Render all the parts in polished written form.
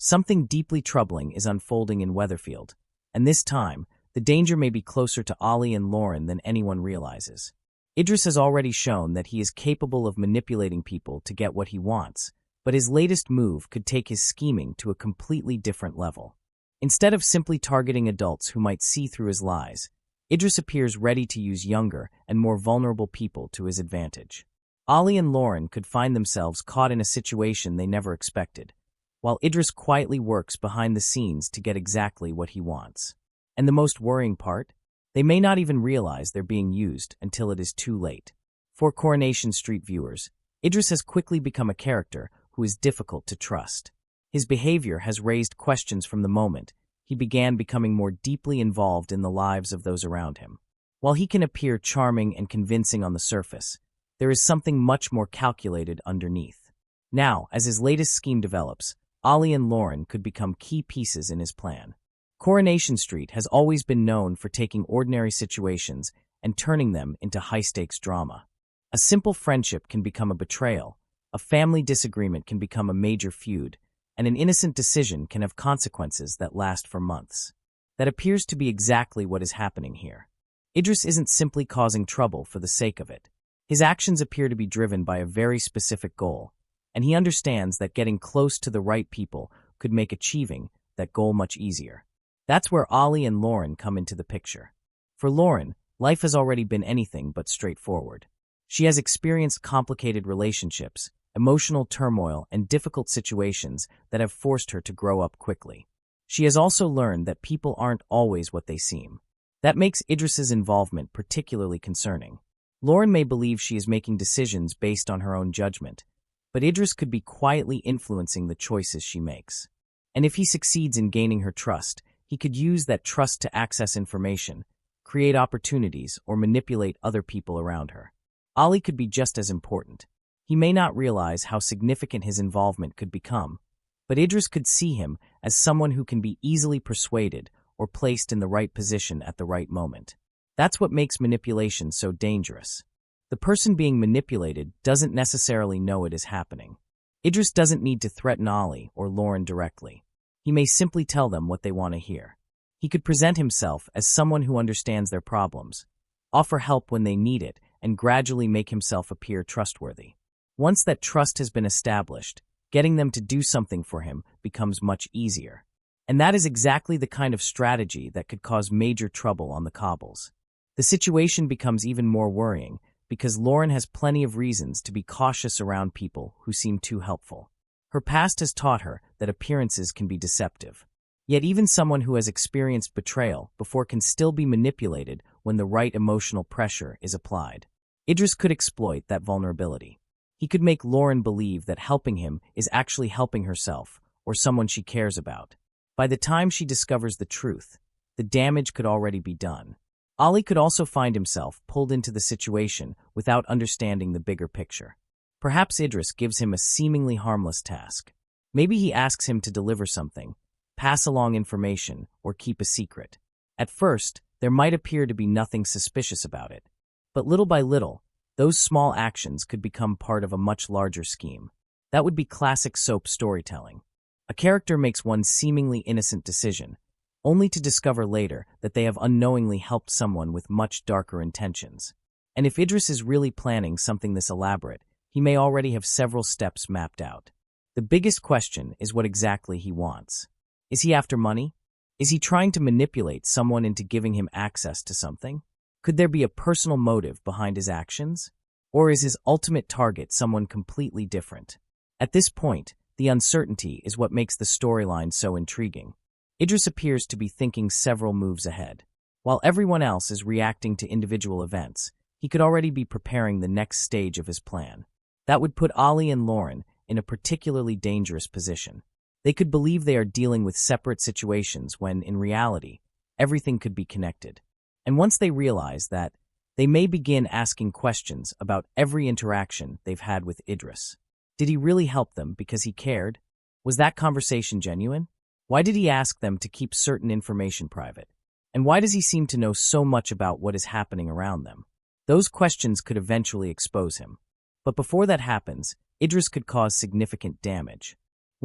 Something deeply troubling is unfolding in Weatherfield, and this time, the danger may be closer to Ollie and Lauren than anyone realizes. Idris has already shown that he is capable of manipulating people to get what he wants, but his latest move could take his scheming to a completely different level. Instead of simply targeting adults who might see through his lies, Idris appears ready to use younger and more vulnerable people to his advantage. Ollie and Lauren could find themselves caught in a situation they never expected, while Idris quietly works behind the scenes to get exactly what he wants. And the most worrying part? They may not even realize they're being used until it is too late. For Coronation Street viewers, Idris has quickly become a character who is difficult to trust. His behavior has raised questions from the moment he began becoming more deeply involved in the lives of those around him. While he can appear charming and convincing on the surface, there is something much more calculated underneath. Now, as his latest scheme develops, Ollie and Lauren could become key pieces in his plan. Coronation Street has always been known for taking ordinary situations and turning them into high-stakes drama. A simple friendship can become a betrayal, a family disagreement can become a major feud, and an innocent decision can have consequences that last for months. That appears to be exactly what is happening here. Idris isn't simply causing trouble for the sake of it. His actions appear to be driven by a very specific goal, and he understands that getting close to the right people could make achieving that goal much easier. That's where Ollie and Lauren come into the picture. For Lauren, life has already been anything but straightforward. She has experienced complicated relationships, emotional turmoil, and difficult situations that have forced her to grow up quickly. She has also learned that people aren't always what they seem. That makes Idris's involvement particularly concerning. Lauren may believe she is making decisions based on her own judgment, but Idris could be quietly influencing the choices she makes. And if he succeeds in gaining her trust, he could use that trust to access information, create opportunities, or manipulate other people around her. Ollie could be just as important. He may not realize how significant his involvement could become, but Idris could see him as someone who can be easily persuaded or placed in the right position at the right moment. That's what makes manipulation so dangerous. The person being manipulated doesn't necessarily know it is happening. Idris doesn't need to threaten Ollie or Lauren directly. He may simply tell them what they want to hear. He could present himself as someone who understands their problems, offer help when they need it, and gradually make himself appear trustworthy. Once that trust has been established, getting them to do something for him becomes much easier. And that is exactly the kind of strategy that could cause major trouble on the cobbles. The situation becomes even more worrying because Lauren has plenty of reasons to be cautious around people who seem too helpful. Her past has taught her that appearances can be deceptive. Yet even someone who has experienced betrayal before can still be manipulated when the right emotional pressure is applied. Idris could exploit that vulnerability. He could make Lauren believe that helping him is actually helping herself or someone she cares about. By the time she discovers the truth, the damage could already be done. Ollie could also find himself pulled into the situation without understanding the bigger picture. Perhaps Idris gives him a seemingly harmless task. Maybe he asks him to deliver something, pass along information, or keep a secret. At first, there might appear to be nothing suspicious about it. But little by little, those small actions could become part of a much larger scheme. That would be classic soap storytelling. A character makes one seemingly innocent decision, only to discover later that they have unknowingly helped someone with much darker intentions. And if Idris is really planning something this elaborate, he may already have several steps mapped out. The biggest question is what exactly he wants. Is he after money? Is he trying to manipulate someone into giving him access to something? Could there be a personal motive behind his actions? Or is his ultimate target someone completely different? At this point, the uncertainty is what makes the storyline so intriguing. Idris appears to be thinking several moves ahead. While everyone else is reacting to individual events, he could already be preparing the next stage of his plan. That would put Ollie and Lauren in a particularly dangerous position. They could believe they are dealing with separate situations when, in reality, everything could be connected. And once they realize that, they may begin asking questions about every interaction they've had with Idris. Did he really help them because he cared? Was that conversation genuine? Why did he ask them to keep certain information private? And why does he seem to know so much about what is happening around them? Those questions could eventually expose him. But before that happens, Idris could cause significant damage.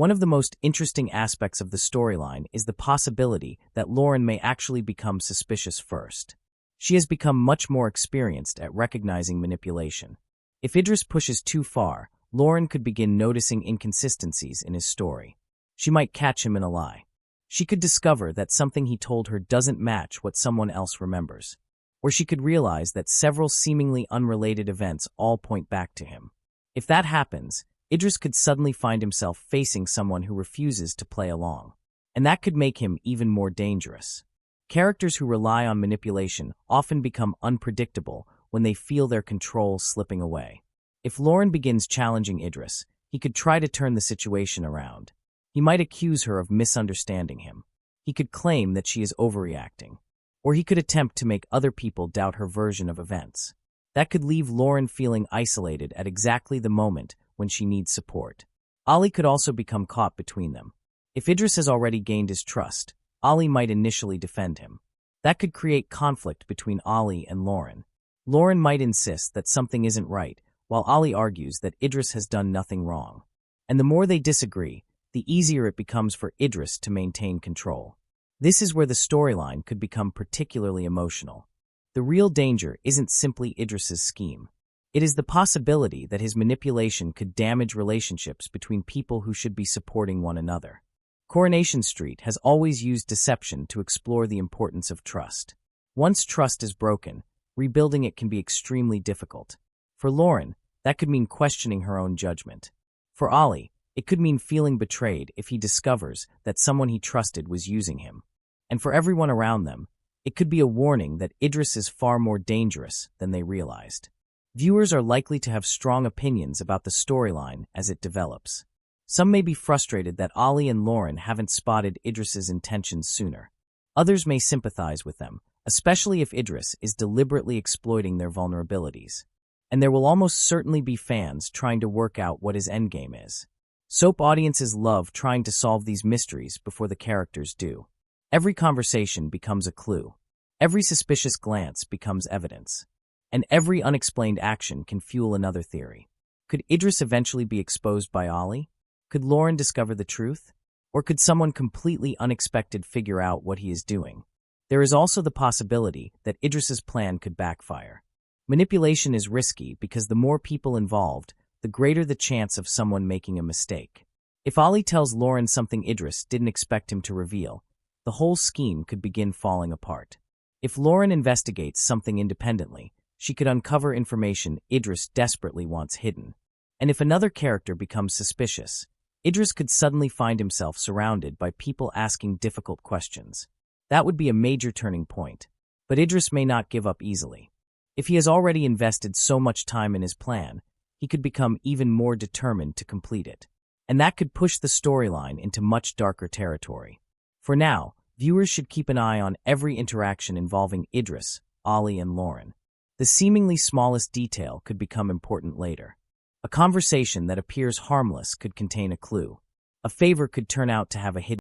One of the most interesting aspects of the storyline is the possibility that Lauren may actually become suspicious first. She has become much more experienced at recognizing manipulation. If Idris pushes too far, Lauren could begin noticing inconsistencies in his story. She might catch him in a lie. She could discover that something he told her doesn't match what someone else remembers. Or she could realize that several seemingly unrelated events all point back to him. If that happens, Idris could suddenly find himself facing someone who refuses to play along. And that could make him even more dangerous. Characters who rely on manipulation often become unpredictable when they feel their control slipping away. If Lauren begins challenging Idris, he could try to turn the situation around. He might accuse her of misunderstanding him. He could claim that she is overreacting. Or he could attempt to make other people doubt her version of events. That could leave Lauren feeling isolated at exactly the moment when she needs support. Ollie could also become caught between them. If Idris has already gained his trust, Ollie might initially defend him. That could create conflict between Ollie and Lauren. Lauren might insist that something isn't right, while Ollie argues that Idris has done nothing wrong. And the more they disagree, the easier it becomes for Idris to maintain control. This is where the storyline could become particularly emotional. The real danger isn't simply Idris's scheme. It is the possibility that his manipulation could damage relationships between people who should be supporting one another. Coronation Street has always used deception to explore the importance of trust. Once trust is broken, rebuilding it can be extremely difficult. For Lauren, that could mean questioning her own judgment. For Ollie, it could mean feeling betrayed if he discovers that someone he trusted was using him. And for everyone around them, it could be a warning that Idris is far more dangerous than they realized. Viewers are likely to have strong opinions about the storyline as it develops. Some may be frustrated that Ollie and Lauren haven't spotted Idris's intentions sooner. Others may sympathize with them, especially if Idris is deliberately exploiting their vulnerabilities. And there will almost certainly be fans trying to work out what his endgame is. Soap audiences love trying to solve these mysteries before the characters do. Every conversation becomes a clue. Every suspicious glance becomes evidence. And every unexplained action can fuel another theory. Could Idris eventually be exposed by Ollie? Could Lauren discover the truth? Or could someone completely unexpected figure out what he is doing? There is also the possibility that Idris's plan could backfire. Manipulation is risky because the more people involved, the greater the chance of someone making a mistake. If Ollie tells Lauren something Idris didn't expect him to reveal, the whole scheme could begin falling apart. If Lauren investigates something independently, she could uncover information Idris desperately wants hidden. And if another character becomes suspicious, Idris could suddenly find himself surrounded by people asking difficult questions. That would be a major turning point. But Idris may not give up easily. If he has already invested so much time in his plan, he could become even more determined to complete it. And that could push the storyline into much darker territory. For now, viewers should keep an eye on every interaction involving Idris, Ollie, and Lauren. The seemingly smallest detail could become important later. A conversation that appears harmless could contain a clue. A favor could turn out to have a hidden